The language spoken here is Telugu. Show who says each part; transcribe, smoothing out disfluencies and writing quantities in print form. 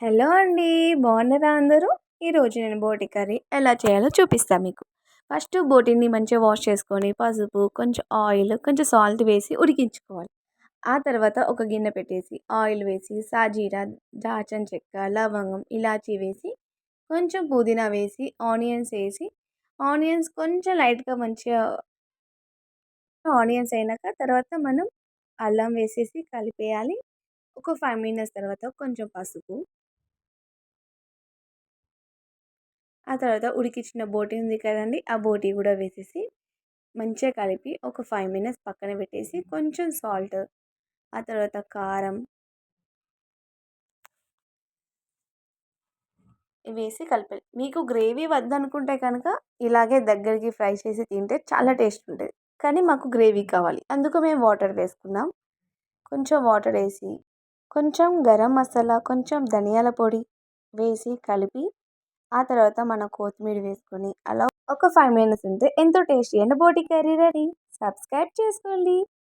Speaker 1: హలో అండి. బాగున్నారా అందరూ? ఈరోజు నేను బోటి కర్రీ ఎలా చేయాలో చూపిస్తా మీకు. ఫస్ట్ బోటిని మంచిగా వాష్ చేసుకొని, పసుపు, కొంచెం ఆయిల్, కొంచెం సాల్ట్ వేసి ఉడికించుకోవాలి. ఆ తర్వాత ఒక గిన్నె పెట్టేసి, ఆయిల్ వేసి, సాజీరా, దాల్చిన చెక్క, లవంగం, ఇలాచీ వేసి, కొంచెం పుదీనా వేసి, ఆనియన్స్ వేసి, ఆనియన్స్ కొంచెం లైట్‌గా మంచిగా ఆనియన్స్ అయినాక తర్వాత మనం అల్లం వేసేసి కలిపేయాలి. ఒక 5 మినిట్స్ తర్వాత కొంచెం పసుపు, ఆ తర్వాత ఉడికించిన బోటి ఉంది కదండీ! ఆ బోటి గూడా వేసేసి మంచిగా కలిపి ఒక 5 మినిట్స్ పక్కన పెట్టేసి కొంచెం సాల్ట్, ఆ తర్వాత కారం వేసి కలిపాలి. మీకు గ్రేవీ వద్దనుకుంటే కనుక ఇలాగే దగ్గరికి ఫ్రై చేసి తింటే చాలా టేస్ట్ ఉంటది. కానీ మాకు గ్రేవీ కావాలి. అందుకు మేము వాటర్ వేసుకున్నాం. కొంచెం వాటర్ వేసి, కొంచెం గరం మసాలా, కొంచెం ధనియాల పొడి వేసి కలిపి, ఆ తర్వాత మన కొత్తిమీర వేసుకొని అలా ఒక 5 మినిట్స్ ఉంటే ఎంతో టేస్టీ అయిన బోటి కర్రీ రెడీ. సబ్స్క్రైబ్ చేసుకోండి.